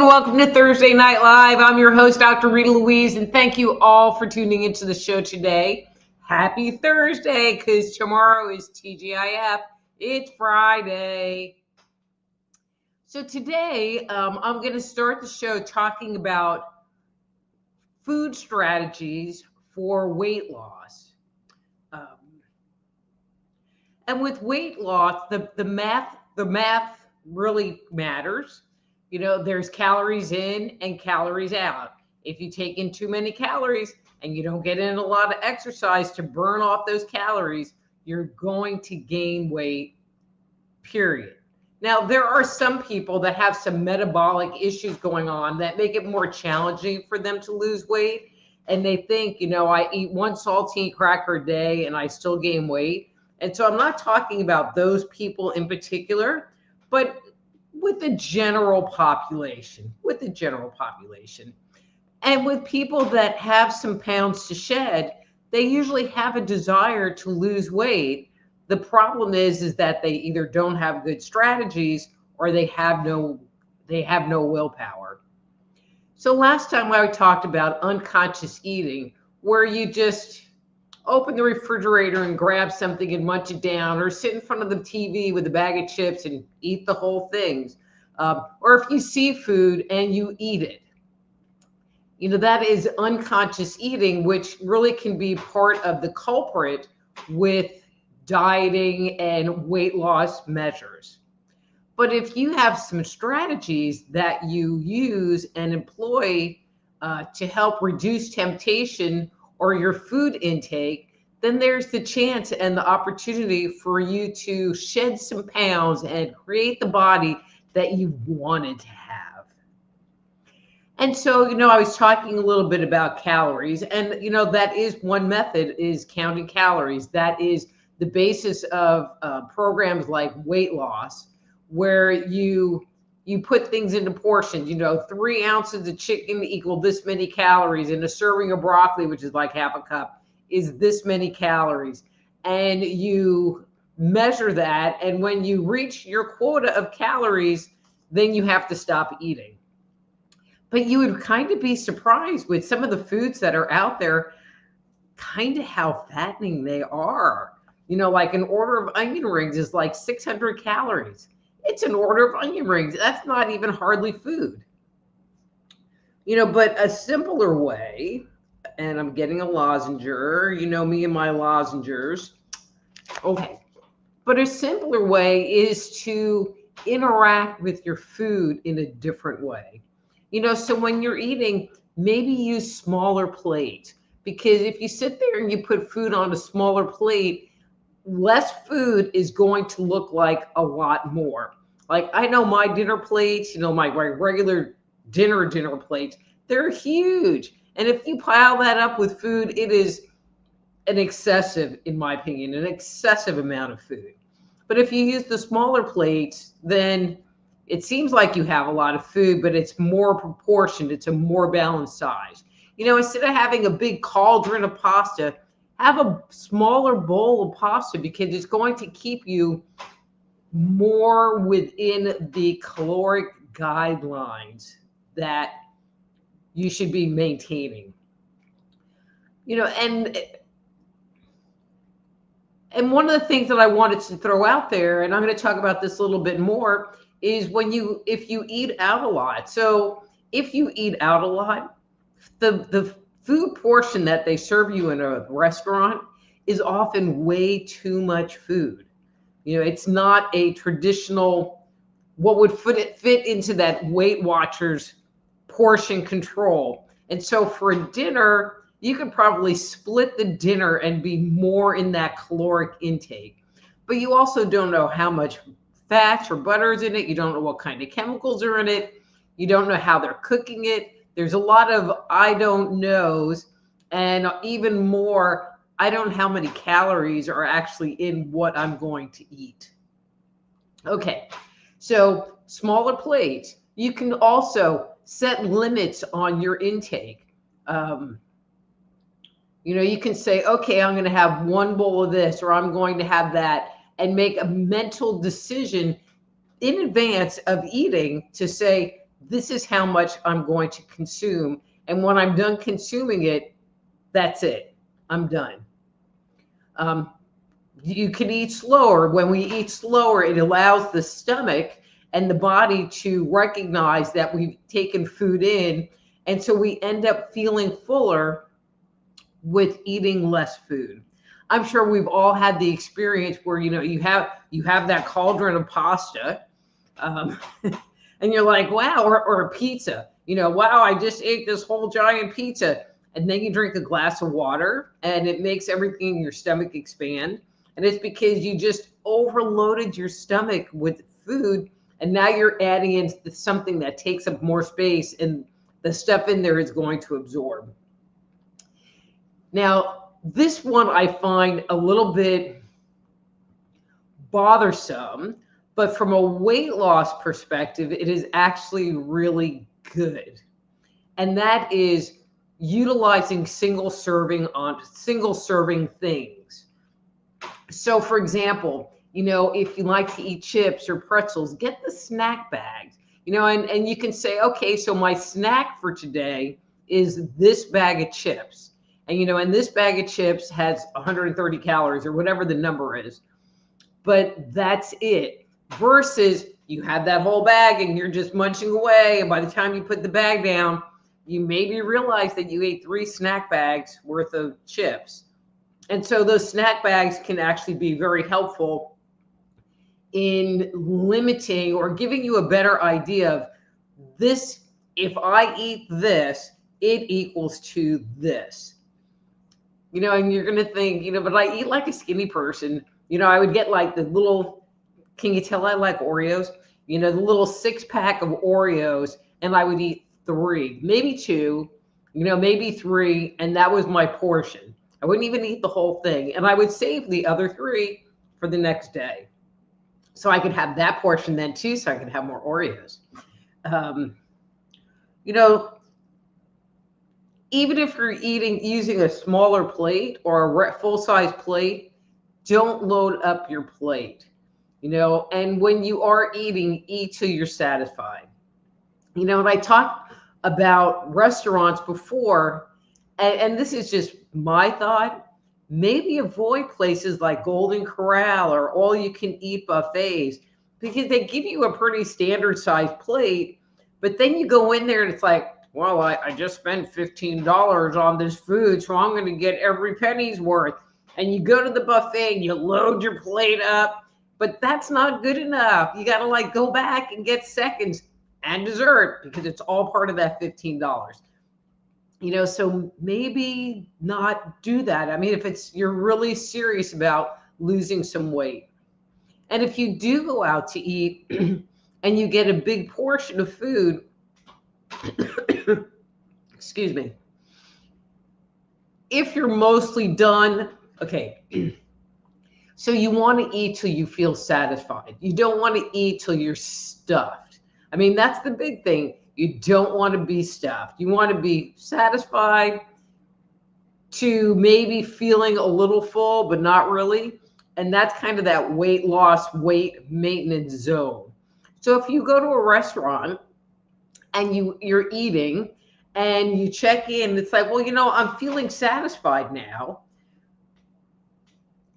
and welcome to Thursday Night Live. I'm your host, Dr. Rita Louise, and thank you all for tuning into the show today. Happy Thursday, because tomorrow is TGIF. It's Friday. So today, I'm going to start the show talking about food strategies for weight loss. And with weight loss, the math really matters. You know, there's calories in and calories out. If you take in too many calories and you don't get in a lot of exercise to burn off those calories, you're going to gain weight, period. Now, there are some people that have some metabolic issues going on that make it more challenging for them to lose weight. And they think, you know, I eat one saltine cracker a day and I still gain weight. And so I'm not talking about those people in particular, but with the general population, And with people that have some pounds to shed, they usually have a desire to lose weight. The problem is that they either don't have good strategies or they have no willpower. So last time I talked about unconscious eating, where you just open the refrigerator and grab something and munch it down, or sit in front of the TV with a bag of chips and eat the whole thing. Or if you see food and you eat it, you know, that is unconscious eating, which really can be part of the culprit with dieting and weight loss measures. But if you have some strategies that you use and employ to help reduce temptation or your food intake, then there's the chance and the opportunity for you to shed some pounds and create the body that you wanted to have. And so, you know, I was talking a little bit about calories, and, you know, that is one method, is counting calories. That is the basis of programs like weight loss, where you put things into portions. You know, 3 ounces of chicken equal this many calories, and a serving of broccoli, which is like half a cup, is this many calories. And you measure that, and when you reach your quota of calories, then you have to stop eating. But you would kind of be surprised with some of the foods that are out there, kind of how fattening they are. You know, like an order of onion rings is like 600 calories. It's an order of onion rings. That's not even hardly food. You know, but a simpler way, and I'm getting a lozenger, you know me and my lozengers. Okay. But a simpler way is to interact with your food in a different way. You know, so when you're eating, maybe use smaller plates, because if you sit there and you put food on a smaller plate, less food is going to look like a lot more. Like, I know my dinner plates, you know, my regular dinner plates, they're huge. And if you pile that up with food, it is an excessive, in my opinion, an excessive amount of food. But if you use the smaller plates, then it seems like you have a lot of food, but it's more proportioned. It's a more balanced size. You know, instead of having a big cauldron of pasta, have a smaller bowl of pasta, because it's going to keep you more within the caloric guidelines that you should be maintaining. You know, and one of the things that I wanted to throw out there, and I'm going to talk about this a little bit more, is if you eat out a lot. So if you eat out a lot, the food portion that they serve you in a restaurant is often way too much food. You know, it's not a traditional, what would fit into that Weight Watchers portion control. And so for a dinner, you could probably split the dinner and be more in that caloric intake. But you also don't know how much fats or butter is in it. You don't know what kind of chemicals are in it. You don't know how they're cooking it. There's a lot of I don't knows, and even more, I don't know how many calories are actually in what I'm going to eat. Okay, so smaller plates. You can also set limits on your intake. You know, you can say, okay, I'm going to have one bowl of this, or I'm going to have that, and make a mental decision in advance of eating to say, this is how much I'm going to consume. And when I'm done consuming it, that's it. I'm done. Um, you can eat slower. When we eat slower, it allows the stomach and the body to recognize that we've taken food in. And so we end up feeling fuller with eating less food. I'm sure we've all had the experience where you have that cauldron of pasta, um, and you're like, wow, or a pizza. Wow, I just ate this whole giant pizza, and then you drink a glass of water, and it makes everything in your stomach expand, and it's because you just overloaded your stomach with food, and now you're adding in something that takes up more space, and the stuff in there is going to absorb. Now, this one I find a little bit bothersome, but from a weight loss perspective, it is actually really good. And that is utilizing single serving things. So for example, if you like to eat chips or pretzels, get the snack bags, and you can say, okay, so my snack for today is this bag of chips. And this bag of chips has 130 calories or whatever the number is, but that's it. Versus you have that whole bag and you're just munching away. And by the time you put the bag down, you maybe realize that you ate 3 snack bags worth of chips. And so those snack bags can actually be very helpful in limiting or giving you a better idea of this. If I eat this, it equals to this. And you're going to think, but I eat like a skinny person. I would get like the little, can you tell I like Oreos? The little 6-pack of Oreos, and I would eat 3, maybe 2, maybe 3. And that was my portion. I wouldn't even eat the whole thing. And I would save the other 3 for the next day. So I could have that portion then too, so I could have more Oreos. Even if you're using a smaller plate or a full-size plate, don't load up your plate, and when you are eating, eat till you're satisfied. And I talked about restaurants before, and this is just my thought, maybe avoid places like Golden Corral or all-you-can-eat buffets, because they give you a pretty standard-sized plate, but then you go in there and it's like, well, I just spent $15 on this food, so I'm going to get every penny's worth. And you go to the buffet and you load your plate up, but that's not good enough. You got to go back and get seconds and dessert because it's all part of that $15. So maybe not do that. I mean, if you're really serious about losing some weight. And if you do go out to eat and you get a big portion of food, excuse me, if you're mostly done, okay, so you want to eat till you feel satisfied. You don't want to eat till you're stuffed. I mean, that's the big thing. You don't want to be stuffed. You want to be satisfied to maybe feeling a little full, but not really. And that's kind of that weight loss, weight maintenance zone. So if you go to a restaurant and you're eating and you check in, it's like, well, I'm feeling satisfied now.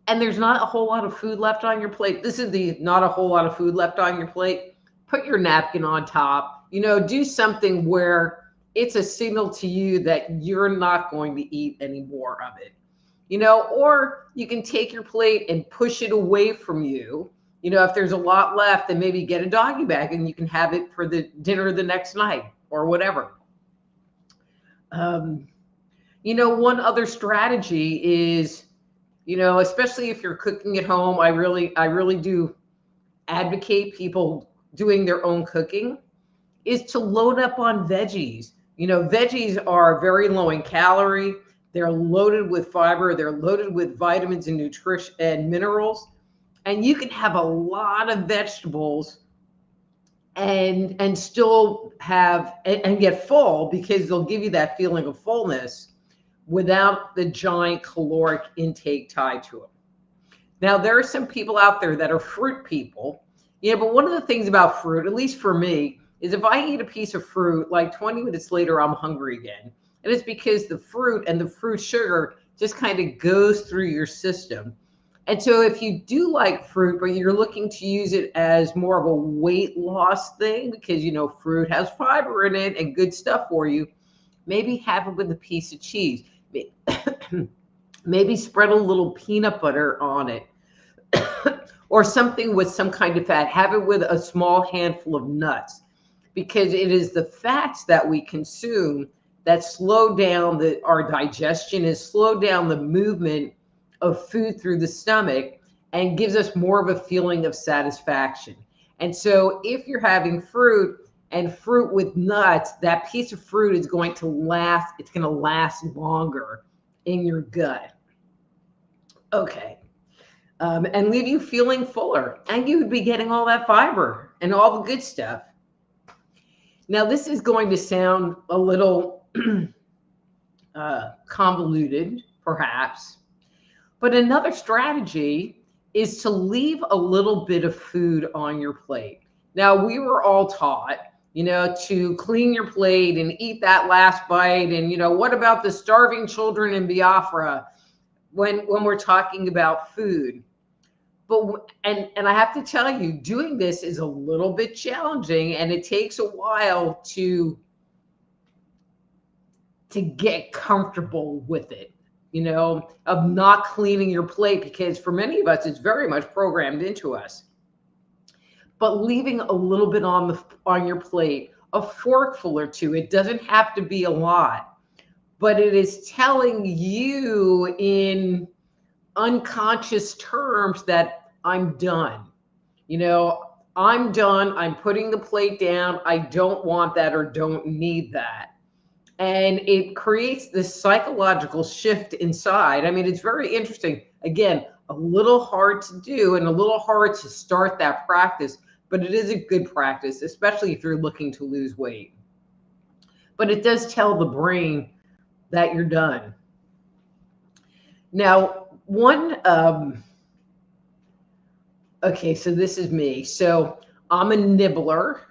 And there's not a whole lot of food left on your plate. This is not a whole lot of food left on your plate. Put your napkin on top, do something where it's a signal to you that you're not going to eat any more of it, or you can take your plate and push it away from you. If there's a lot left, then maybe get a doggy bag and you can have it for the dinner the next night or whatever. One other strategy is, especially if you're cooking at home, I really do advocate people doing their own cooking, is to load up on veggies. Veggies are very low in calorie. They're loaded with fiber. They're loaded with vitamins and nutrition and minerals. And you can have a lot of vegetables and still have and get full, because they'll give you that feeling of fullness without the giant caloric intake tied to them. Now, there are some people out there that are fruit people. But one of the things about fruit, at least for me, is if I eat a piece of fruit, like 20 minutes later, I'm hungry again. And it's because the fruit and the fruit sugar just kind of goes through your system. And so if you do like fruit, but you're looking to use it as more of a weight loss thing, because fruit has fiber in it and good stuff for you, maybe have it with a piece of cheese. Maybe spread a little peanut butter on it or something with some kind of fat. Have it with a small handful of nuts, because it is the fats that we consume that slow down our digestion, and slow down the movement of food through the stomach, and gives us more of a feeling of satisfaction. And so if you're having fruit and fruit with nuts, that piece of fruit is going to last. It's going to last longer in your gut. Okay. And leave you feeling fuller, and you would be getting all that fiber and all the good stuff. Now, this is going to sound a little convoluted, perhaps, but another strategy is to leave a little bit of food on your plate. Now, we were all taught, to clean your plate and eat that last bite. And, what about the starving children in Biafra when we're talking about food? But I have to tell you, doing this is a little bit challenging, and it takes a while to get comfortable with it, of not cleaning your plate, because for many of us, it's very much programmed into us. But leaving a little bit on your plate, a forkful or two, it doesn't have to be a lot, but it is telling you in unconscious terms that I'm done. I'm done. I'm putting the plate down. I don't want that or don't need that. And it creates this psychological shift inside. I mean, it's very interesting. Again, a little hard to do and a little hard to start that practice, but it is a good practice, especially if you're looking to lose weight. But it does tell the brain that you're done. Now, okay, so this is me. So I'm a nibbler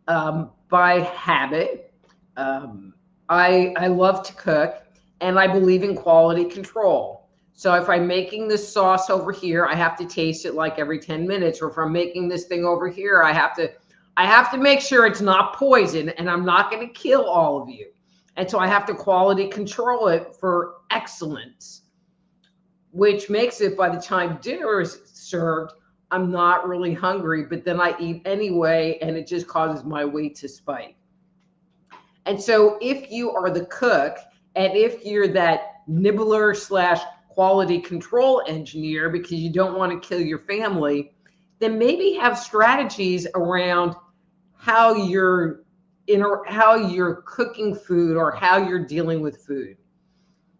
by habit. I love to cook, and I believe in quality control. So if I'm making this sauce over here, I have to taste it like every 10 minutes. Or if I'm making this thing over here, I have to make sure it's not poison, and I'm not going to kill all of you. And so I have to quality control it for excellence, which makes it, by the time dinner is served, I'm not really hungry, but then I eat anyway, and it just causes my weight to spike. And so if you are the cook, and if you're that nibbler / quality control engineer because you don't want to kill your family, then maybe have strategies around how you're cooking food or how you're dealing with food.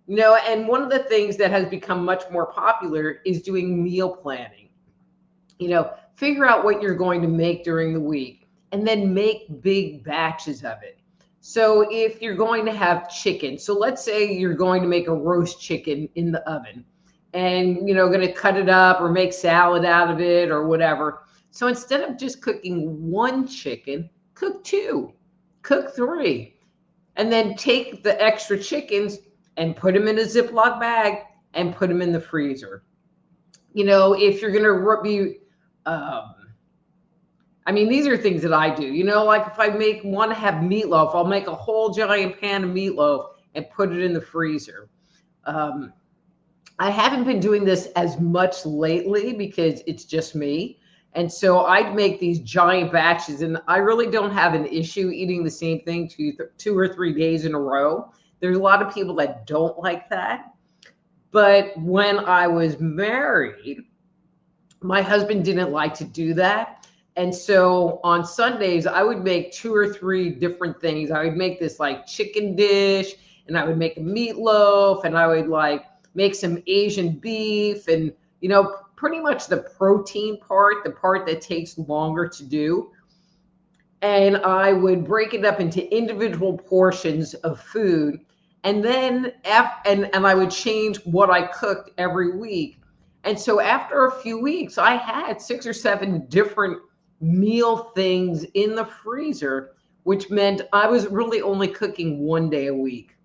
And one of the things that has become much more popular is doing meal planning. Figure out what you're going to make during the week, and then make big batches of it. So if you're going to have chicken, so let's say you're going to make a roast chicken in the oven, and going to cut it up or make salad out of it or whatever. So instead of just cooking one chicken, cook 2, cook 3, and then take the extra chickens and put them in a Ziploc bag and put them in the freezer. If you're going to be, these are things that I do, like if I want to have meatloaf, I'll make a whole giant pan of meatloaf and put it in the freezer. I haven't been doing this as much lately because it's just me. And so I'd make these giant batches, and I really don't have an issue eating the same thing 2 or 3 days in a row. There's a lot of people that don't like that. But when I was married, my husband didn't like to do that. And so on Sundays, I would make 2 or 3 different things. I would make this like chicken dish, and I would make a meatloaf, and I would make some Asian beef, and, pretty much the protein part, the part that takes longer to do. And I would break it up into individual portions of food. And then, and I would change what I cooked every week. And so after a few weeks, I had 6 or 7 different meal things in the freezer which meant I was really only cooking 1 day a week.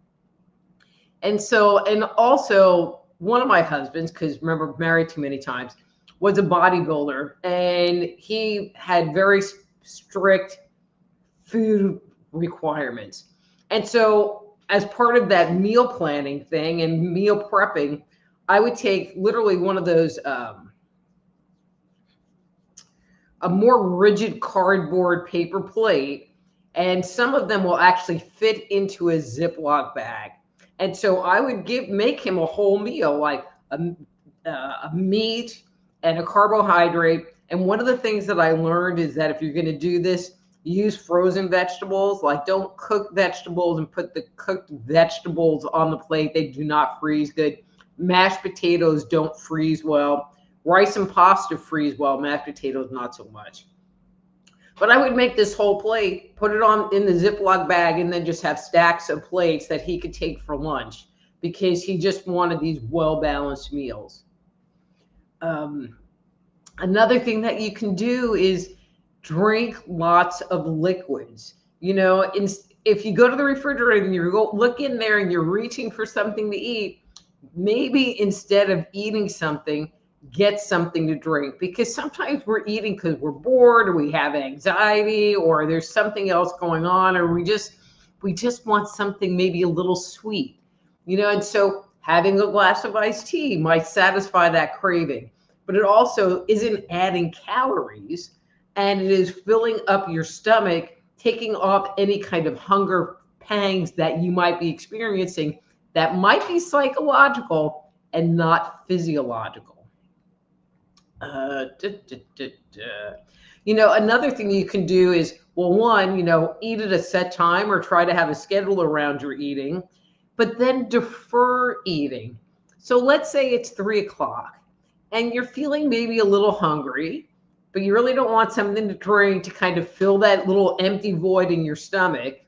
And so, and also one of my husbands, because remember, married too many times, was a bodybuilder, and he had very strict food requirements. And so, as part of that meal planning thing and meal prepping, I would take literally one of those, a more rigid cardboard paper plate, and some of them will actually fit into a Ziploc bag. And so I would make him a whole meal, like a meat and a carbohydrate. And one of the things that I learned is that if you're going to do this, use frozen vegetables. Like, don't cook vegetables and put the cooked vegetables on the plate. They do not freeze good. Mashed potatoes don't freeze well. Rice and pasta freeze well. Mashed potatoes, not so much. But I would make this whole plate, put it on in the Ziploc bag, and then just have stacks of plates that he could take for lunch, because he just wanted these well-balanced meals. Another thing that you can do is drink lots of liquids. You know, if you go to the refrigerator and you look in there and you're reaching for something to eat, maybe instead of eating something, get something to drink, because sometimes we're eating because we're bored, or we have anxiety, or there's something else going on, or we just want something maybe a little sweet, you know. And so having a glass of iced tea might satisfy that craving, but it also isn't adding calories, and it is filling up your stomach, taking off any kind of hunger pangs that you might be experiencing that might be psychological and not physiological. You know, another thing you can do is, well, one, you know, eat at a set time or try to have a schedule around your eating, but then defer eating. So let's say it's 3 o'clock and you're feeling maybe a little hungry, but you really don't want something to drink to kind of fill that little empty void in your stomach.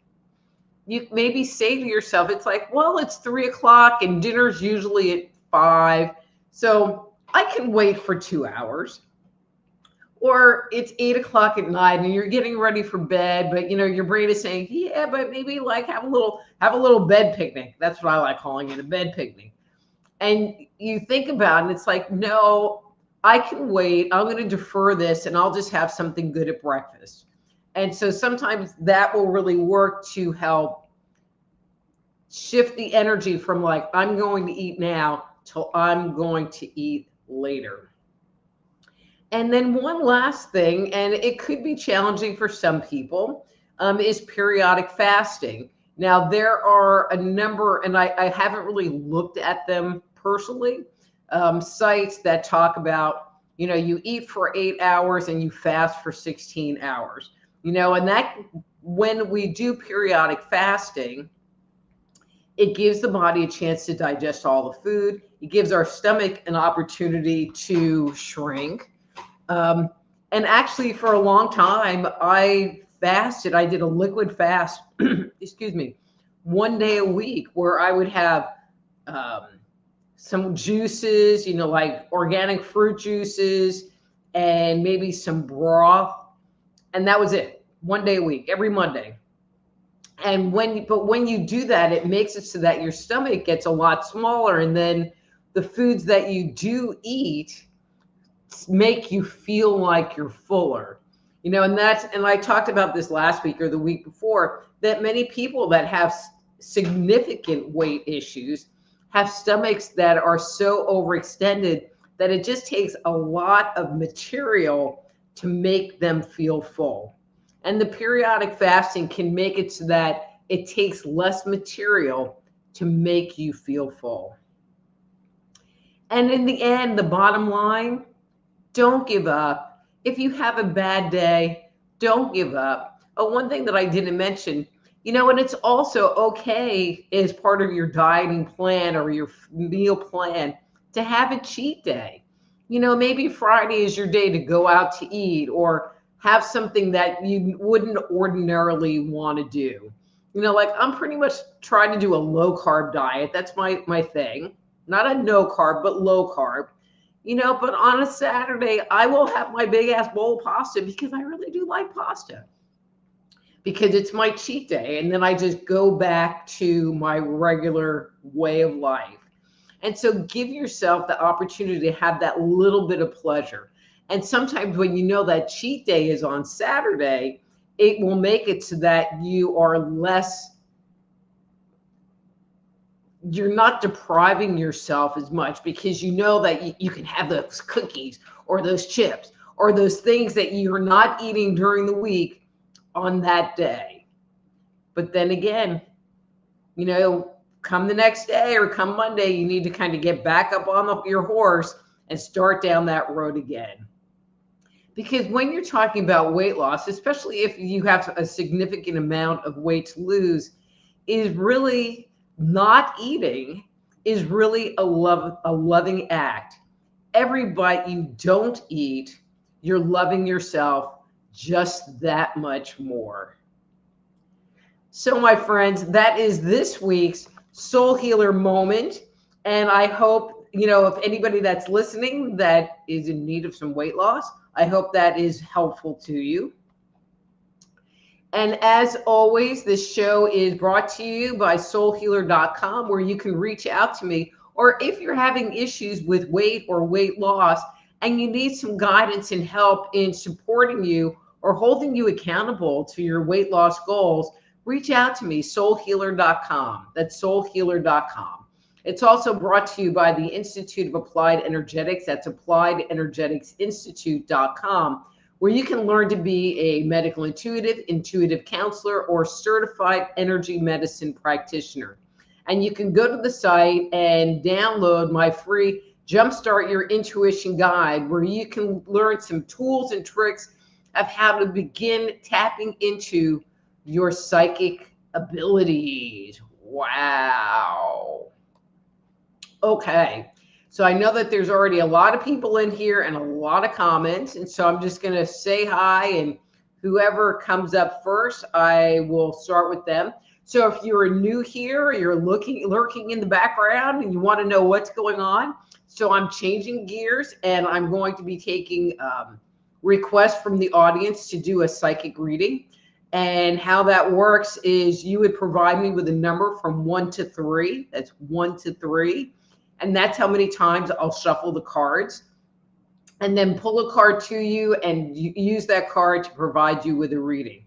You maybe say to yourself, it's like, well, it's 3 o'clock and dinner's usually at 5. So I can wait for 2 hours. Or it's 8 o'clock at night and you're getting ready for bed, but you know, your brain is saying, yeah, but maybe like have a little bed picnic. That's what I like calling it, a bed picnic. And you think about it, and it's like, no, I can wait. I'm going to defer this and I'll just have something good at breakfast. And so sometimes that will really work to help shift the energy from like, I'm going to eat now till I'm going to eat later. And then one last thing, and it could be challenging for some people, is periodic fasting. Now, there are a number, and I haven't really looked at them personally, sites that talk about, you know, you eat for 8 hours and you fast for 16 hours. You know, and that when we do periodic fasting, it gives the body a chance to digest all the food. It gives our stomach an opportunity to shrink. And actually, for a long time, I fasted. I did a liquid fast, excuse me, 1 day a week, where I would have some juices, you know, like organic fruit juices, and maybe some broth. And that was it, 1 day a week, every Monday. And when you do that, it makes it so that your stomach gets a lot smaller. And then the foods that you do eat make you feel like you're fuller, you know. And I talked about this last week or the week before, that many people that have significant weight issues have stomachs that are so overextended that it just takes a lot of material to make them feel full. And the periodic fasting can make it so that it takes less material to make you feel full. And in the end, the bottom line, don't give up. If you have a bad day, don't give up. Oh, one thing that I didn't mention, you know, and it's also okay as part of your dieting plan or your meal plan to have a cheat day. You know, maybe Friday is your day to go out to eat or have something that you wouldn't ordinarily want to do. You know, like I'm pretty much trying to do a low carb diet. That's my thing. Not a no carb, but low carb. You know, but on a Saturday, I will have my big ass bowl of pasta because I really do like pasta. because it's my cheat day. And then I just go back to my regular way of life. And so give yourself the opportunity to have that little bit of pleasure. And sometimes when you know that cheat day is on Saturday, it will make it so that you're not depriving yourself as much, because you know that you can have those cookies or those chips or those things that you're not eating during the week on that day. But then again, come the next day or come Monday, you need to kind of get back up on your horse and start down that road again. Because when you're talking about weight loss, especially if you have a significant amount of weight to lose, is really not eating is really a loving act. Every bite you don't eat, you're loving yourself just that much more. So, my friends, that is this week's Soul Healer moment. And I hope, if anybody that's listening that is in need of some weight loss, I hope that is helpful to you. And as always, this show is brought to you by soulhealer.com, where you can reach out to me. Or if you're having issues with weight or weight loss and you need some guidance and help in supporting you or holding you accountable to your weight loss goals, reach out to me, soulhealer.com. That's soulhealer.com. It's also brought to you by the Institute of Applied Energetics. That's appliedenergeticsinstitute.com, where you can learn to be a medical intuitive counselor, or certified energy medicine practitioner. And you can go to the site and download my free Jumpstart Your Intuition guide, where you can learn some tools and tricks of how to begin tapping into your psychic abilities. Wow. Okay. So I know that there's already a lot of people in here and a lot of comments. And so I'm just going to say hi, and whoever comes up first, I will start with them. So if you're new here, you're lurking in the background and you want to know what's going on. So I'm changing gears, and I'm going to be taking requests from the audience to do a psychic reading. And how that works is you would provide me with a number from 1 to 3. That's 1 to 3. And that's how many times I'll shuffle the cards, and then pull a card to you and use that card to provide you with a reading.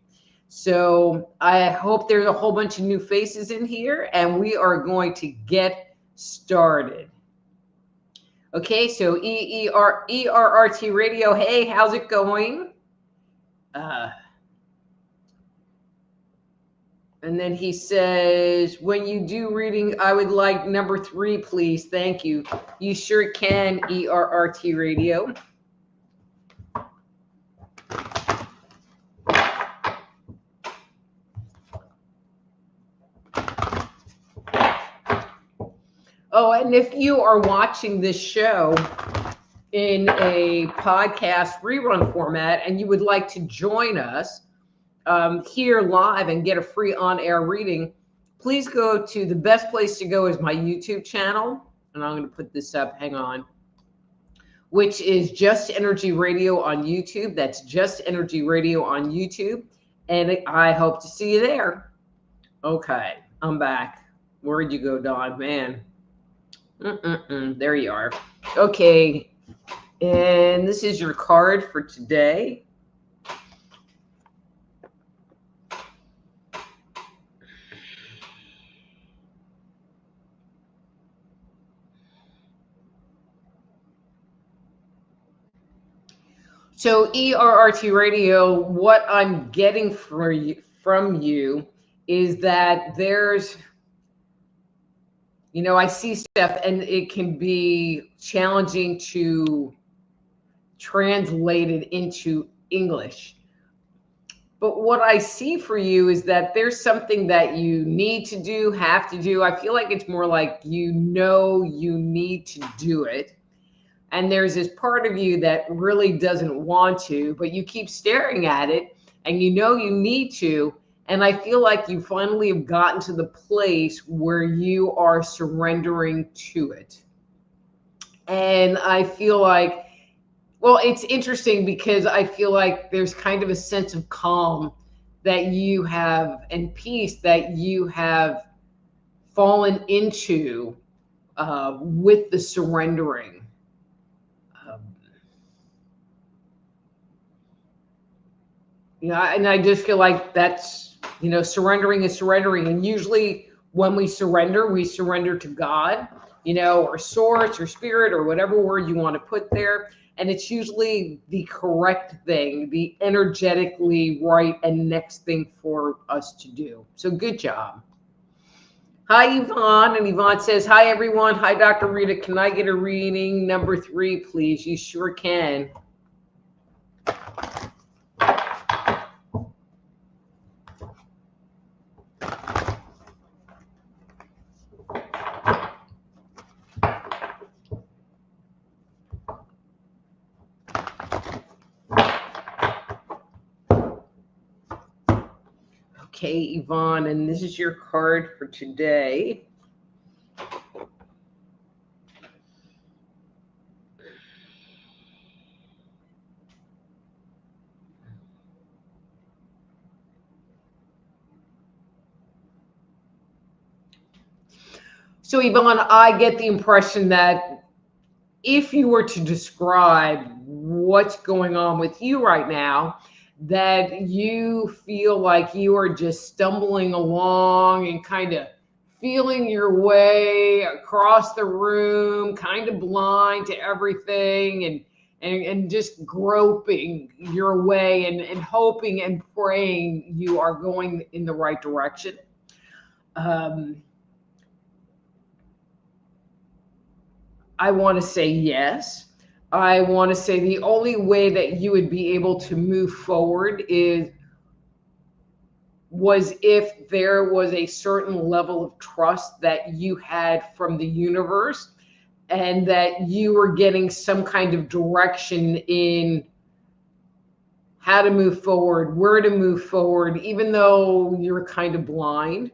So I hope there's a whole bunch of new faces in here, and we are going to get started. Okay, so ERRT Radio. Hey, how's it going? And then he says, when you do reading, I would like number 3, please. Thank you. You sure can, ERRT Radio. Oh, and if you are watching this show in a podcast rerun format and you would like to join us here live and get a free on-air reading, please go to the best place to go is my YouTube channel. And I'm going to put this up, hang on, which is Just Energy Radio on YouTube. That's Just Energy Radio on YouTube. And I hope to see you there. Okay, I'm back. Where'd you go, Dawn? Man. There you are. Okay. And this is your card for today. So ERRT Radio, what I'm getting from you is that there's, I see stuff and it can be challenging to translate it into English. But what I see for you is that there's something that you need to do, have to do. I feel like it's more like you need to do it. And there's this part of you that really doesn't want to, but you keep staring at it and you need to. And I feel like you finally have gotten to the place where you are surrendering to it. And I feel like, well, it's interesting because I feel like there's kind of a sense of calm that you have and peace that you have fallen into with the surrendering. Um, and I just feel like that's, surrendering is surrendering. And usually when we surrender to God, or source or spirit or whatever word you want to put there. And it's usually the correct thing, the energetically right and next thing for us to do. So good job. Hi, Yvonne. And Yvonne says, hi, everyone. Hi, Dr. Rita. Can I get a reading number 3, please? You sure can. Okay, Yvonne, and this is your card for today. So, Yvonne, I get the impression that if you were to describe what's going on with you right now, that you feel like you are just stumbling along and kind of feeling your way across the room, kind of blind to everything, and just groping your way and hoping and praying you are going in the right direction. I want to say yes. I want to say the only way that you would be able to move forward was if there was a certain level of trust that you had from the universe and that you were getting some kind of direction in how to move forward, where to move forward, even though you're kind of blind.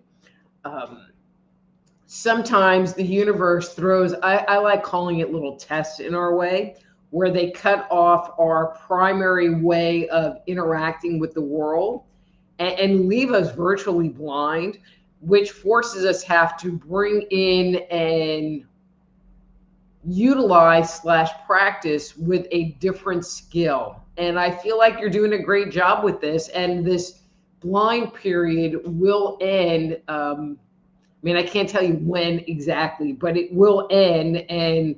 Sometimes the universe throws, I like calling it little tests in our way, where they cut off our primary way of interacting with the world and leave us virtually blind, which forces us have to bring in and utilize / practice with a different skill. And I feel like you're doing a great job with this, and this blind period will end. I can't tell you when exactly, but it will end, and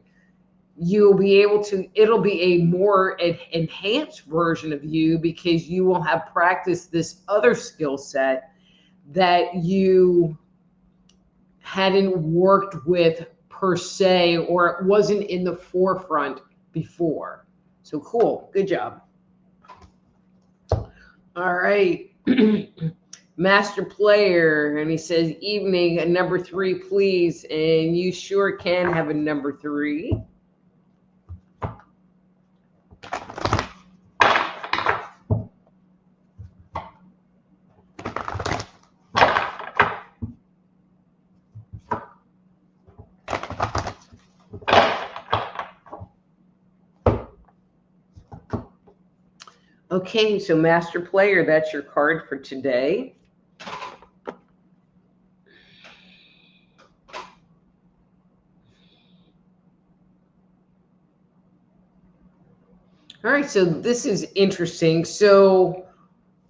you'll be able to, it'll be a more enhanced version of you because you will have practiced this other skill set that you hadn't worked with per se, or it wasn't in the forefront before. So cool. Good job. All right. Master player, and he says, evening, a number 3, please. And you sure can have a number 3. Okay, so master player, that's your card for today. All right, so this is interesting. So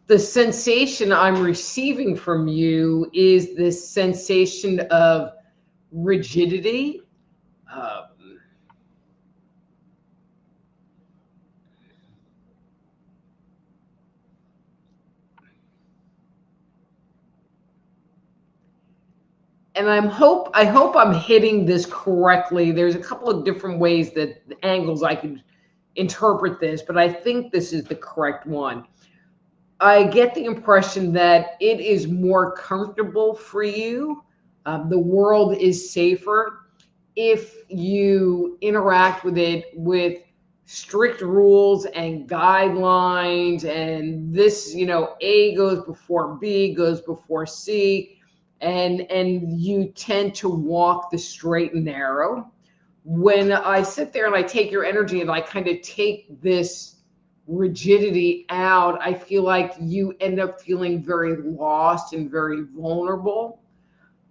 the sensation I'm receiving from you is this sensation of rigidity. And I hope I'm hitting this correctly. There's a couple of different ways that angles I could interpret this, but I think this is the correct one. I get the impression that it is more comfortable for you. The world is safer if you interact with it with strict rules and guidelines. And this, A goes before B, goes before C, and you tend to walk the straight and narrow. When I sit there and I take your energy and I kind of take this rigidity out, I feel like you end up feeling very lost and very vulnerable.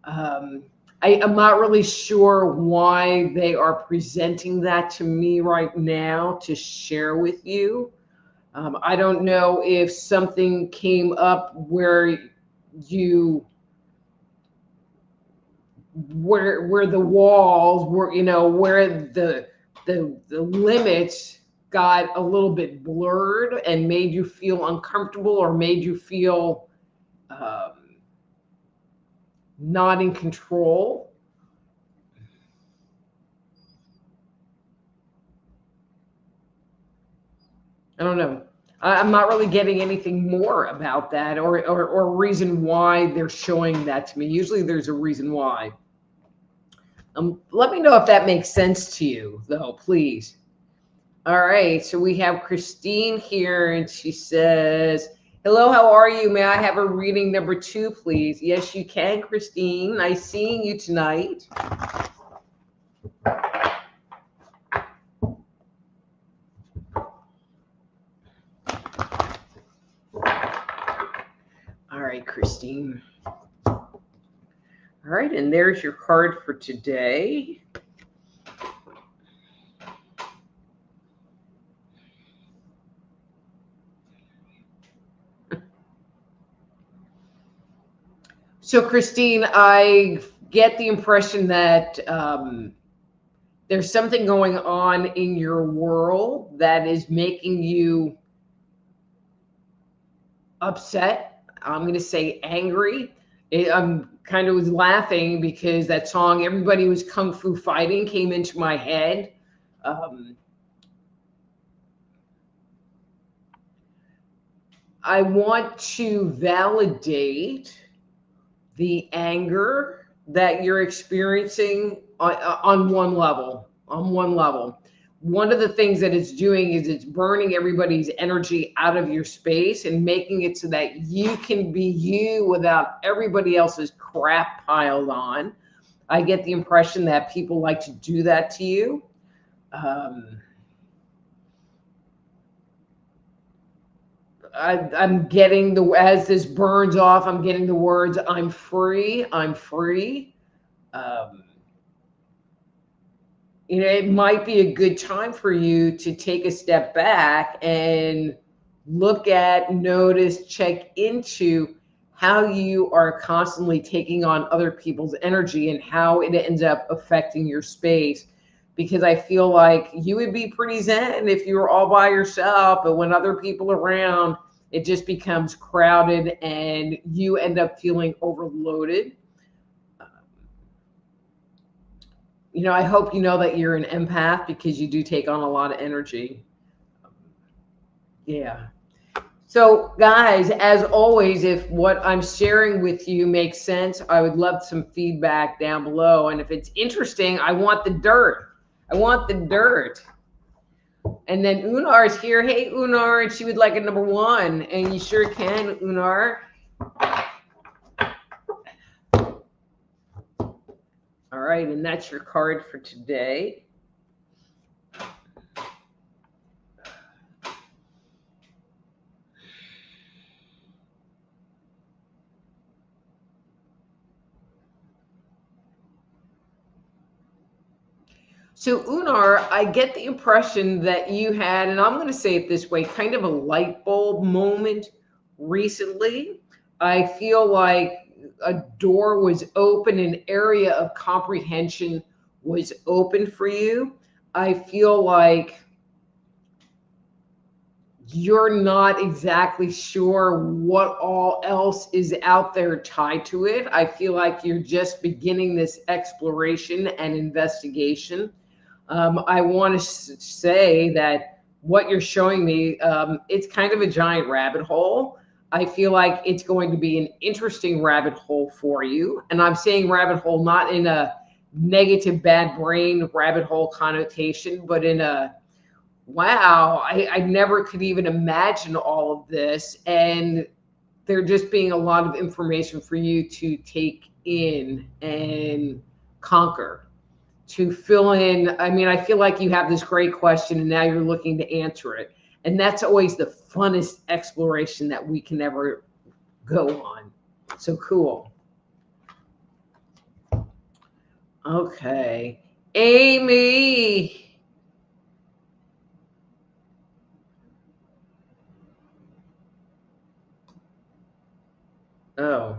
I'm not really sure why they are presenting that to me right now to share with you. I don't know if something came up where you where the walls were, where the limits got a little bit blurred and made you feel uncomfortable or made you feel not in control. I don't know. I'm not really getting anything more about that or reason why they're showing that to me. Usually there's a reason why. Let me know if that makes sense to you, though, please. All right, so we have Christine here, and she says, hello, how are you? May I have a reading number 2, please? Yes, you can, Christine. Nice seeing you tonight. All right, Christine. All right, and there's your card for today. So, Christine, I get the impression that there's something going on in your world that is making you upset. I'm going to say angry. I'm kind of was laughing because that song, Everybody Was Kung Fu Fighting, came into my head. I want to validate the anger that you're experiencing on one level. One of the things that it's doing is it's burning everybody's energy out of your space and making it so that you can be you without everybody else's crap piled on. I get the impression that people like to do that to you. I'm getting as this burns off, I'm getting the words, I'm free, I'm free. It might be a good time for you to take a step back and look at, notice, check into how you are constantly taking on other people's energy and how it ends up affecting your space. Because I feel like you would be pretty zen if you were all by yourself, but when other people are around, it just becomes crowded and you end up feeling overloaded. I hope you know that you're an empath because you do take on a lot of energy. Yeah. So, guys, as always, if what I'm sharing with you makes sense, I would love some feedback down below. And if it's interesting, I want the dirt. I want the dirt. And then Unar is here. Hey, Unar, and she would like a number 1. And you sure can, Unar. All right, and that's your card for today. So, Unar, I get the impression that you had, and I'm going to say it this way, kind of a light bulb moment recently. I feel like a door was open, an area of comprehension was open for you. I feel like you're not exactly sure what all else is out there tied to it. I feel like you're just beginning this exploration and investigation. I want to say that what you're showing me, it's kind of a giant rabbit hole. I feel like it's going to be an interesting rabbit hole for you. And I'm saying rabbit hole not in a negative, bad brain rabbit hole connotation, but in a, wow, I never could even imagine all of this. And there just being a lot of information for you to take in and conquer, to fill in. I mean, I feel like you have this great question and now you're looking to answer it. And that's always the funnest exploration that we can ever go on. So cool. Okay. Amy. Oh,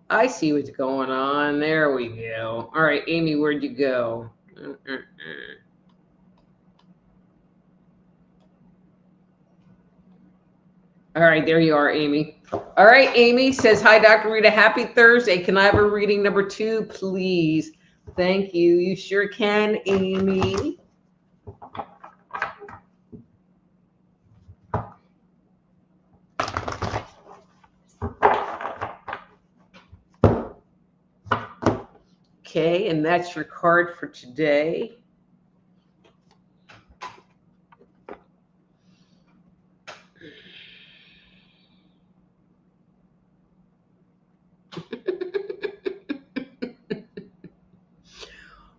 I see what's going on. There we go. All right, Amy, where'd you go? All right, there you are, Amy. All right, Amy says, hi, Dr. Rita. Happy Thursday. Can I have a reading number 2, please? Thank you. You sure can, Amy. Okay, and that's your card for today.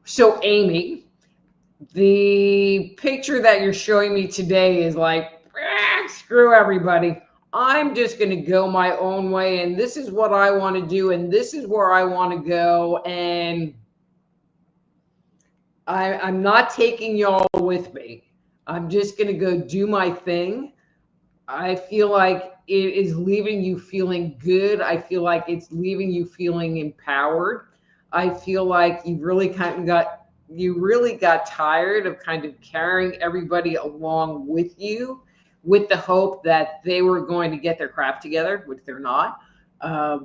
So, Amy, the picture that you're showing me today is like, screw everybody. I'm just going to go my own way, and this is what I want to do, and this is where I want to go, and I'm not taking y'all with me. I'm just going to go do my thing. I feel like it is leaving you feeling good. I feel like it's leaving you feeling empowered. I feel like you really got tired of kind of carrying everybody along with you with the hope that they were going to get their crap together, which they're not. I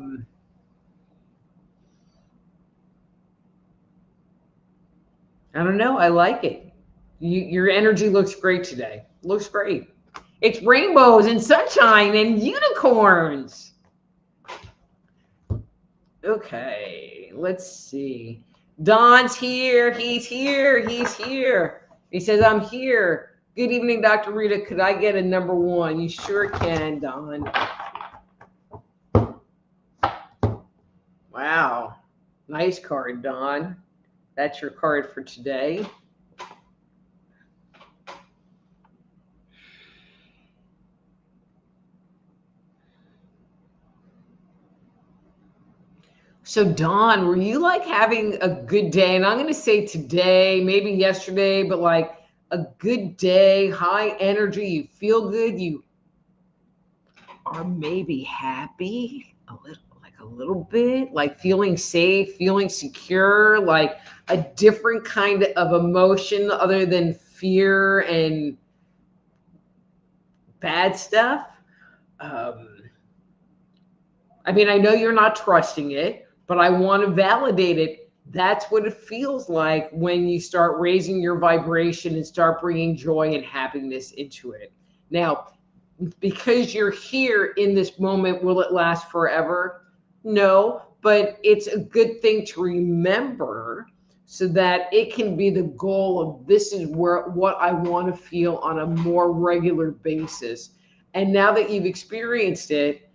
don't know. I like it. Your energy looks great today. Looks great. It's rainbows and sunshine and unicorns. Okay, let's see. Don's here. He's here. He's here. He says, I'm here. Good evening, Dr. Rita. Could I get a number 1? You sure can, Don. Wow. Nice card, Don. That's your card for today. So, Dawn, were you like having a good day? And I'm going to say today, maybe yesterday, but like a good day, high energy, you feel good, you are maybe happy a little bit, like feeling safe, feeling secure, like a different kind of emotion other than fear and bad stuff. I mean, I know you're not trusting it, but I want to validate it. That's what it feels like when you start raising your vibration and start bringing joy and happiness into it. Now, because you're here in this moment, will it last forever? No, but it's a good thing to remember so that it can be the goal of this is what I want to feel on a more regular basis. And now that you've experienced it,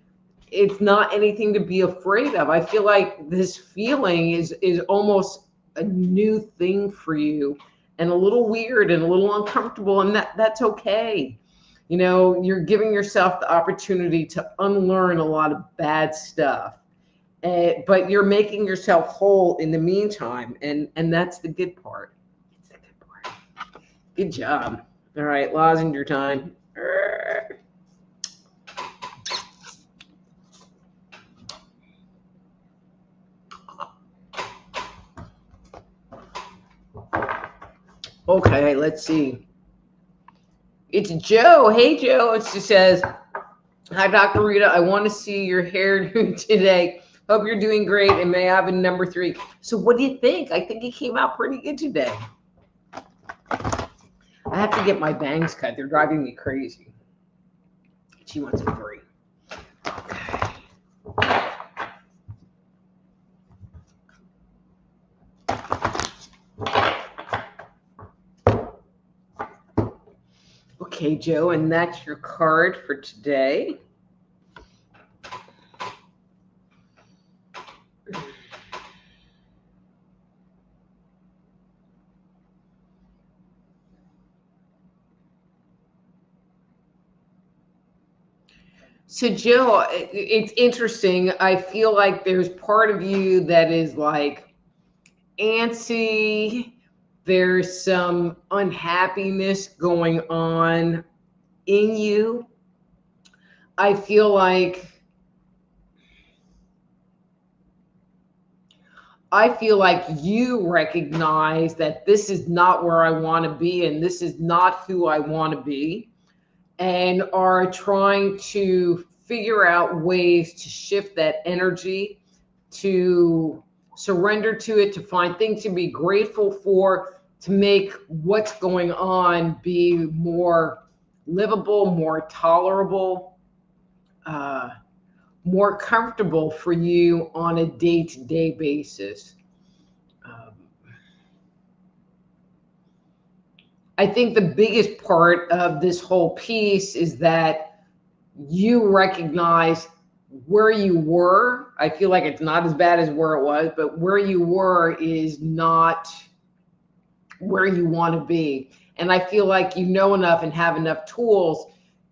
it's not anything to be afraid of. I feel like this feeling is almost a new thing for you and a little weird and a little uncomfortable, and that's okay. You know, you're giving yourself the opportunity to unlearn a lot of bad stuff, but you're making yourself whole in the meantime, and that's the good part. It's the good part. Good job. All right, lozenge time. Okay, let's see. It's Joe. Hey, Joe. It just says, hi, Dr. Rita. I want to see your hairdo today. Hope you're doing great and may I have a number 3. So what do you think? I think it came out pretty good today. I have to get my bangs cut. They're driving me crazy. She wants a 3. Okay. Okay, Joe, and that's your card for today. So, Joe, it's interesting. I feel like there's part of you that is like antsy. There's some unhappiness going on in you. I feel like you recognize that this is not where I want to be and this is not who I want to be, and are trying to figure out ways to shift that energy, to surrender to it, to find things to be grateful for, to make what's going on be more livable, more tolerable, uh, more comfortable for you on a day-to-day basis. Um, I think the biggest part of this whole piece is that you recognize where you were. I feel like it's not as bad as where it was, but where you were is not where you want to be. And I feel like you know enough and have enough tools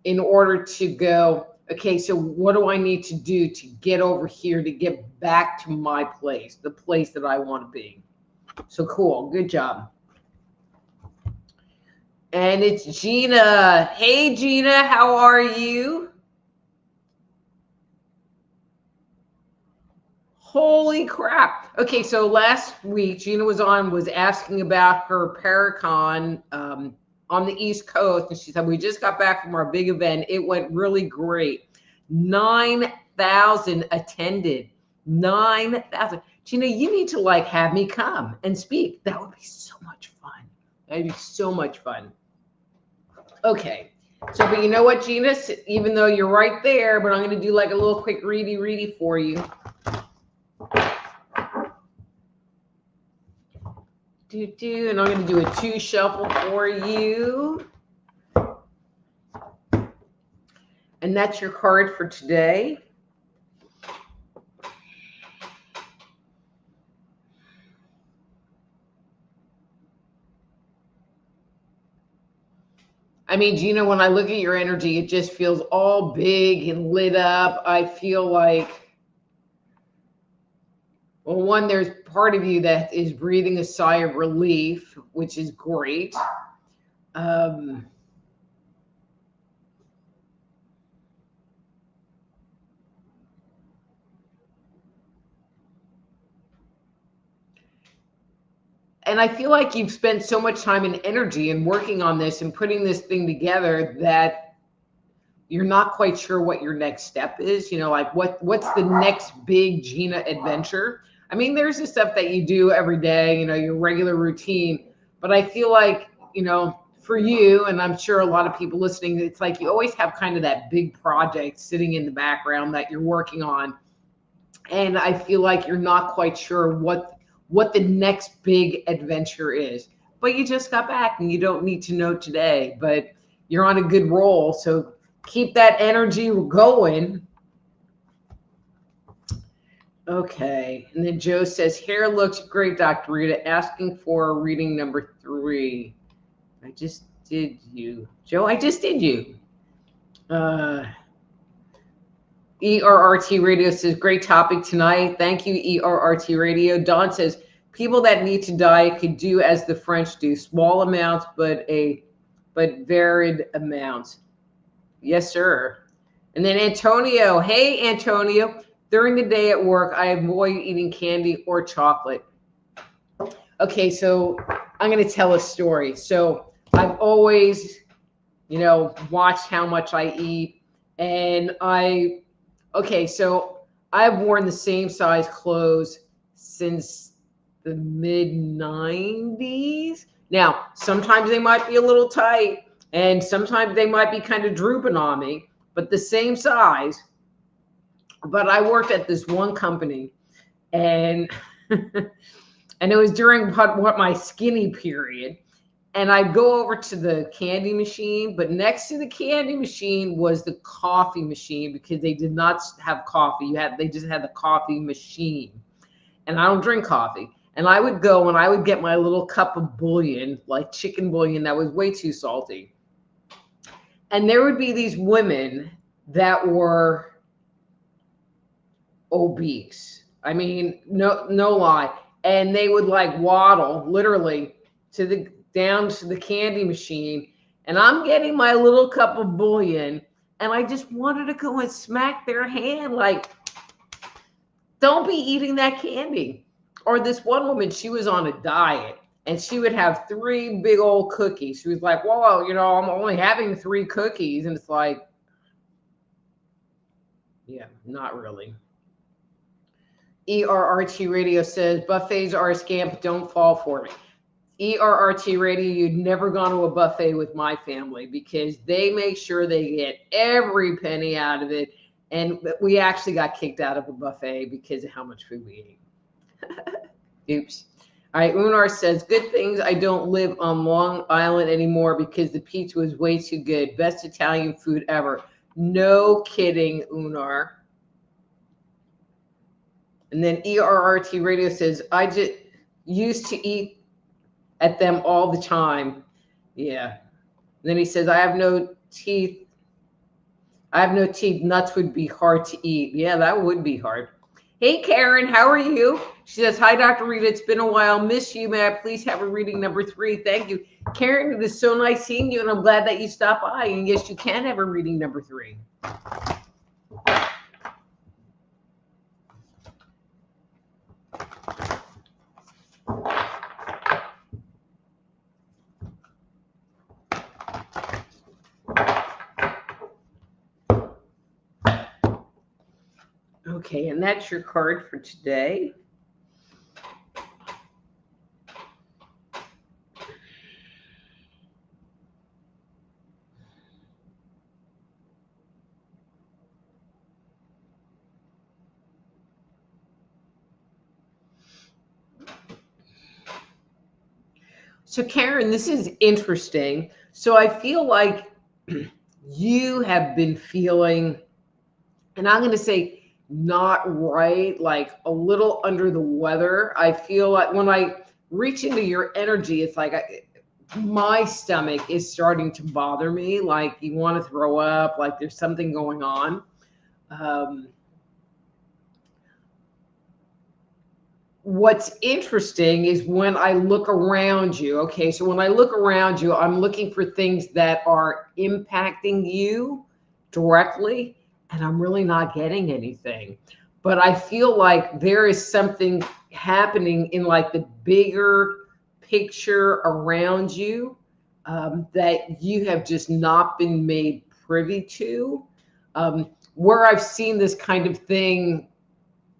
in order to go, okay, so what do I need to do to get over here, to get back to my place, the place that I want to be? So cool. Good job. And it's Gina. Hey, Gina, how are you? Holy crap. Okay, so last week Gina was asking about her Paracon on the East Coast, and she said we just got back from our big event. It went really great. 9,000 attended. 9,000. Gina, you need to like have me come and speak. That would be so much fun. That'd be so much fun. Okay. So, but you know what, Gina? Even though you're right there, but I'm going to do like a little quick ready for you. And I'm going to do a 2 shuffle for you. And that's your card for today. I mean, Gina, when I look at your energy, it just feels all big and lit up. I feel like, well, one, there's part of you that is breathing a sigh of relief, which is great. And I feel like you've spent so much time and energy in working on this and putting this thing together that you're not quite sure what your next step is. You know, like what's the next big Gina adventure? I mean, there's the stuff that you do every day, you know, your regular routine. But I feel like, you know, for you, and I'm sure a lot of people listening, it's like you always have kind of that big project sitting in the background that you're working on. And I feel like you're not quite sure what the next big adventure is. But you just got back and you don't need to know today, but you're on a good roll. So keep that energy going. Okay. And then Joe says, hair looks great, Dr. Rita, asking for reading number 3. I just did you. Joe, I just did you. ERRT Radio says, great topic tonight. Thank you, ERRT Radio. Don says, people that need to diet could do as the French do, small amounts, but varied amounts. Yes, sir. And then Antonio, hey, Antonio, during the day at work, I avoid eating candy or chocolate. Okay, so I'm going to tell a story. So I've always, you know, watched how much I eat. And so I've worn the same size clothes since the mid 90s. Now, sometimes they might be a little tight and sometimes they might be kind of drooping on me, but the same size. But I worked at this one company and and it was during what my skinny period. And I'd go over to the candy machine, but next to the candy machine was the coffee machine because they did not have coffee. They just had the coffee machine. And I don't drink coffee. And I would go and I would get my little cup of bouillon, like chicken bouillon that was way too salty. And there would be these women that were obese. I mean, no lie. And they would like waddle literally to the down to the candy machine. And I'm getting my little cup of bouillon. And I just wanted to go and smack their hand like, don't be eating that candy. Or this one woman, she was on a diet and she would have 3 big old cookies. She was like, whoa, I'm only having 3 cookies. And it's like, yeah, not really. ERRT Radio says, buffets are a scam, but don't fall for me. ERRT Radio, you'd never gone to a buffet with my family because they make sure they get every penny out of it. And we actually got kicked out of a buffet because of how much food we ate. Oops. All right, Unar says, good things I don't live on Long Island anymore because the pizza was way too good. Best Italian food ever. No kidding, Unar. And then ERRT Radio says, I just used to eat at them all the time. Yeah. And then he says, I have no teeth. Nuts would be hard to eat. Yeah, that would be hard. Hey, Karen, how are you? She says, hi, Dr. Rita. It's been a while. Miss you. May I please have a reading number 3? Thank you. Karen, it is so nice seeing you, and I'm glad that you stopped by. And yes, you can have a reading number 3. Okay, and that's your card for today. So Karen, this is interesting. So I feel like you have been feeling, and I'm going to say not right, like a little under the weather. I feel like when I reach into your energy, it's like my stomach is starting to bother me. Like you want to throw up, like there's something going on. What's interesting is when I look around you. Okay, so when I look around you, I'm looking for things that are impacting you directly, and I'm really not getting anything. But I feel like there is something happening in like the bigger picture around you that you have just not been made privy to. Where I've seen this kind of thing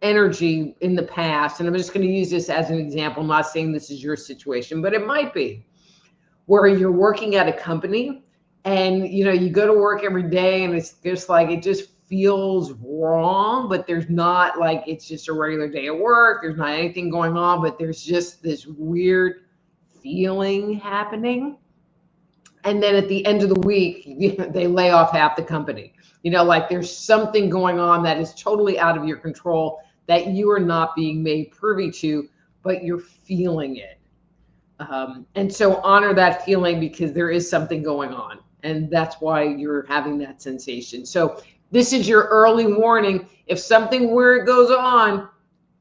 energy in the past, and I'm just going to use this as an example, I'm not saying this is your situation, but it might be, where you're working at a company and you go to work every day and it's just like it just feels wrong, but there's not, like, it's just a regular day of work, there's not anything going on, but there's just this weird feeling happening. And then at the end of the week they lay off half the company. Like there's something going on that is totally out of your control that you are not being made privy to, but you're feeling it. And so honor that feeling because there is something going on. And that's why you're having that sensation. So this is your early warning. If something weird goes on,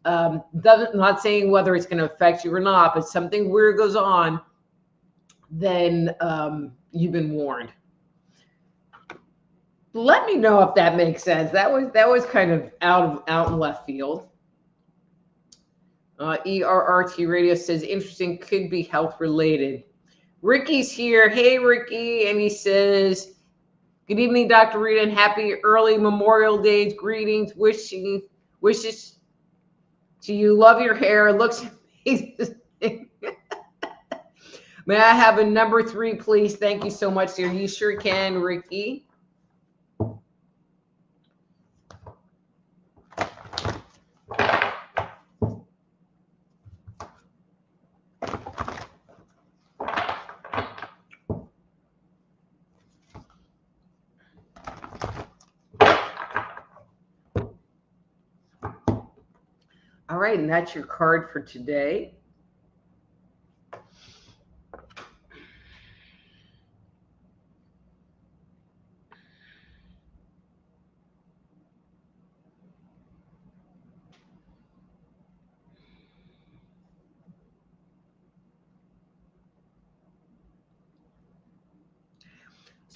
not saying whether it's going to affect you or not, but something weird goes on, then you've been warned. Let me know if that makes sense. That was kind of out in left field. ERRT Radio says, interesting, could be health related. Ricky's here. Hey, Ricky. And he says, good evening, Dr. Rita, and happy early Memorial Day greetings. Wishes to you. Love your hair. It looks amazing. May I have a number 3, please? Thank you so much, dear. You sure can, Ricky. All right, and that's your card for today.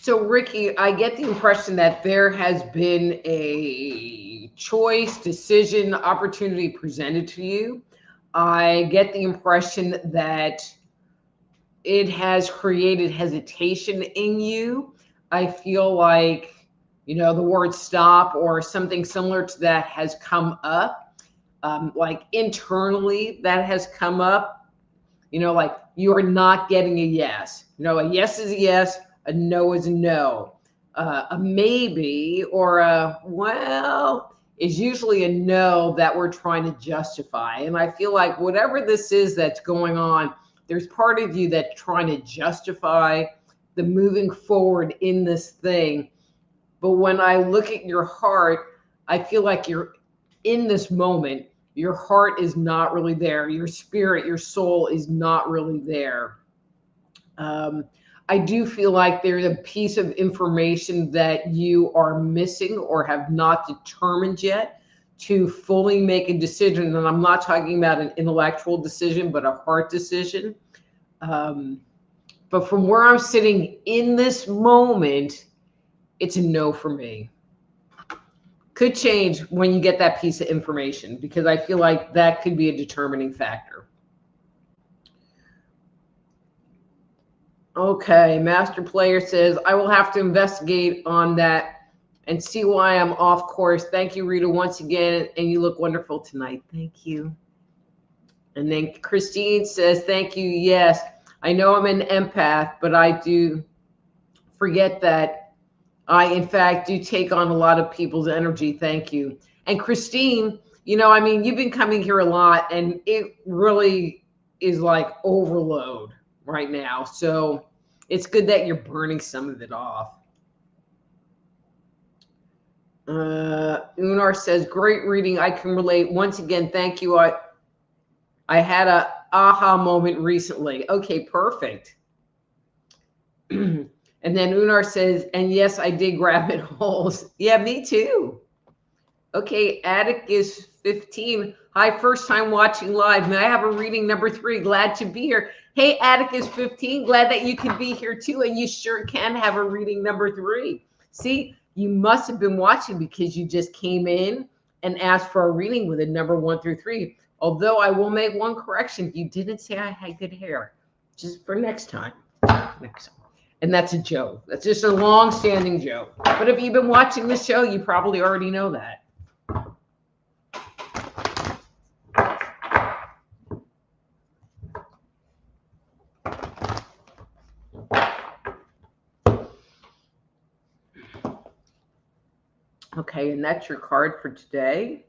So, Ricky, I get the impression that there has been a choice, decision, opportunity presented to you. I get the impression that it has created hesitation in you. I feel like, the word stop or something similar to that has come up. Like internally, that has come up. Like you are not getting a yes. A yes is a yes, a no is a no. A maybe or a well is usually a no that we're trying to justify. And I feel like whatever this is that's going on, there's part of you that's trying to justify the moving forward in this thing. But when I look at your heart, I feel like you're in this moment. Your heart is not really there. Your spirit, your soul is not really there. I do feel like there's a piece of information that you are missing or have not determined yet to fully make a decision. And I'm not talking about an intellectual decision, but a heart decision. But from where I'm sitting in this moment, it's a no for me. Could change when you get that piece of information, because I feel like that could be a determining factor. Okay, Master Player says, I will have to investigate on that and see why I'm off course. Thank you, Rita, once again, and you look wonderful tonight. Thank you. And then Christine says, thank you. Yes, I know I'm an empath, but I do forget that I, in fact, do take on a lot of people's energy. Thank you. And Christine, you've been coming here a lot, and it really is like overload right now. So it's good that you're burning some of it off. Unar says, great reading. I can relate. Once again, thank you. I had a aha moment recently. Okay, perfect. And then Unar says, and yes, I did rabbit holes. Yeah, me too. Okay, Atticus 15. Hi, first time watching live. May I have a reading number 3? Glad to be here. Hey, Atticus 15, glad that you could be here too. And you sure can have a reading number 3. See, you must have been watching because you just came in and asked for a reading with a number 1 through 3. Although I will make one correction. You didn't say I had good hair. Just for next time. Next time. And that's a joke. That's just a long-standing joke. But if you've been watching the show, you probably already know that. Okay, and that's your card for today.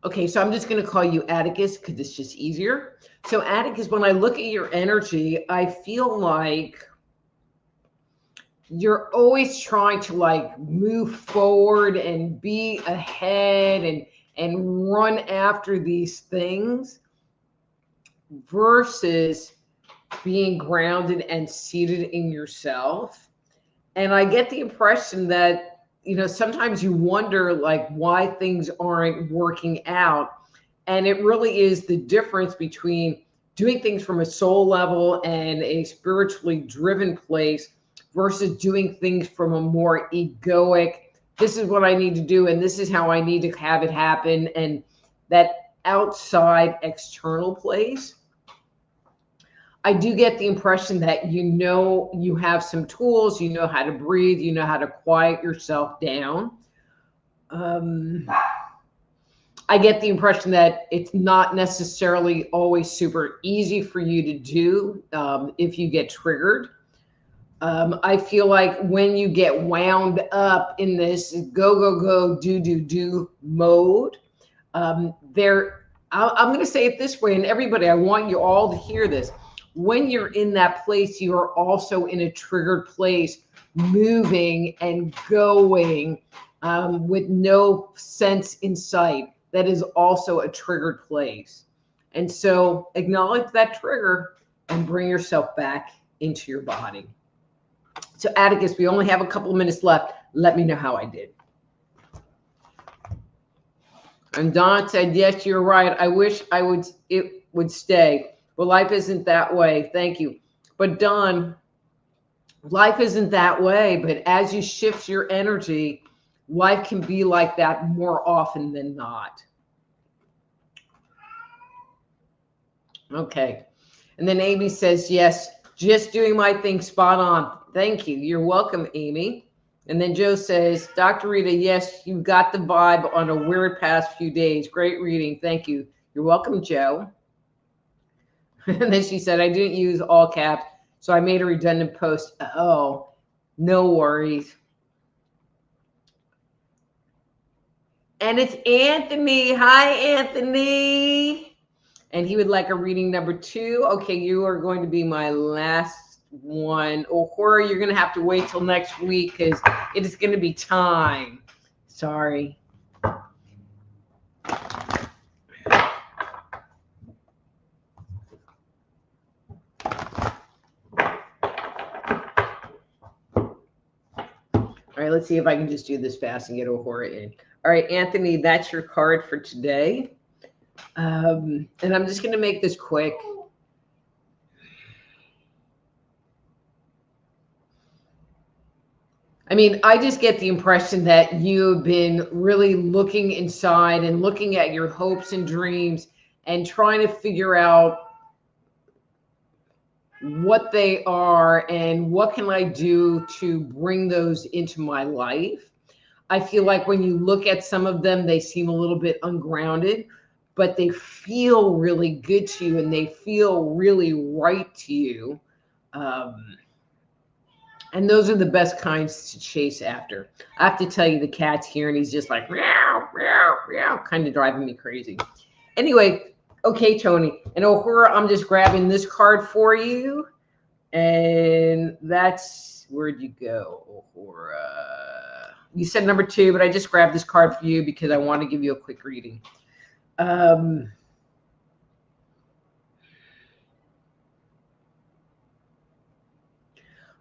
Okay, so I'm just going to call you Atticus because it's just easier. So Atticus, when I look at your energy, I feel like you're always trying to like move forward and be ahead and run after these things versus being grounded and seated in yourself. And I get the impression that sometimes you wonder like why things aren't working out. And it really is the difference between doing things from a soul level and a spiritually driven place versus doing things from a more egoic, this is what I need to do and this is how I need to have it happen, and that outside external place. I do get the impression that you have some tools, you know how to breathe, you know how to quiet yourself down. I get the impression that it's not necessarily always super easy for you to do if you get triggered. I feel like when you get wound up in this go, do mode, I'm going to say it this way, and everybody, I want you all to hear this. When you're in that place, you are also in a triggered place, moving and going with no sense in sight. That is also a triggered place. And so acknowledge that trigger and bring yourself back into your body. So Atticus, we only have a couple of minutes left. Let me know how I did. And Don said, yes, you're right. I wish it would stay. Well, life isn't that way. Thank you. But Don, life isn't that way. But as you shift your energy, life can be like that more often than not. Okay. And then Amy says, yes, just doing my thing spot on. Thank you. You're welcome, Amy. And then Joe says, Dr. Rita, yes, you got the vibe on a weird past few days. Great reading. Thank you. You're welcome, Joe. And then she said, I didn't use all caps, so I made a redundant post. Oh, no worries. And it's Anthony. Hi, Anthony. And he would like a reading number 2. Okay, you are going to be my last one. Oh, Horror, you're going to have to wait till next week because it is going to be time. Sorry. All right, let's see if I can just do this fast and get Horror in. All right, Anthony, that's your card for today. And I'm just going to make this quick. I mean, I just get the impression that you've been really looking inside and looking at your hopes and dreams and trying to figure out what they are and what can I do to bring those into my life. I feel like when you look at some of them, they seem a little bit ungrounded, but they feel really good to you and they feel really right to you. And those are the best kinds to chase after. I have to tell you, the cat's here and he's just like, meow, meow, meow, kind of driving me crazy. Anyway, okay, Tony. And Uhura, I'm just grabbing this card for you. And that's, where'd you go, Uhura? You said number 2, but I just grabbed this card for you because I want to give you a quick reading.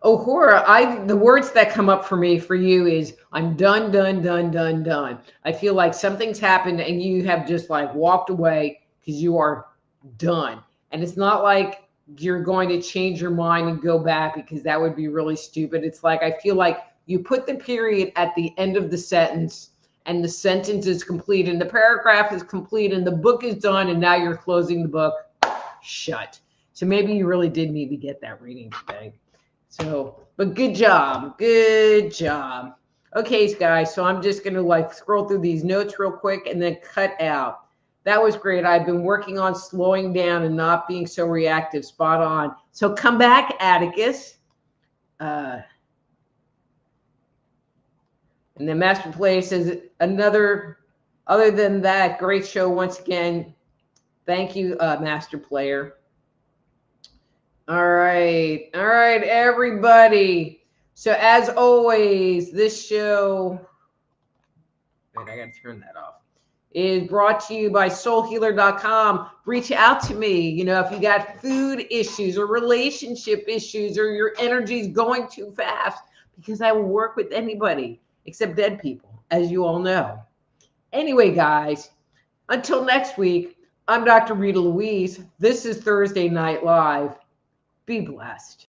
Uhura, the words that come up for me for you is I'm done, done, done, done, done. I feel like something's happened and you have just like walked away because you are done. And it's not like you're going to change your mind and go back because that would be really stupid. It's like I feel like you put the period at the end of the sentence and the sentence is complete and the paragraph is complete and the book is done and now you're closing the book shut. So maybe you really did need to get that reading today. So, but good job. Good job. Okay, guys. So I'm just going to like scroll through these notes real quick and then cut out. That was great. I've been working on slowing down and not being so reactive. Spot on. So come back, Atticus. And then Master Play says other than that, great show once again. Thank you, Master Player. All right, everybody. So as always, this show, wait, I got to turn that off, is brought to you by soulhealer.com. Reach out to me. You know, if you got food issues or relationship issues or your energy is going too fast, because I will work with anybody except dead people, as you all know. Anyway, guys, until next week, I'm Dr. Rita Louise. This is Thursday Night Live. Be blessed.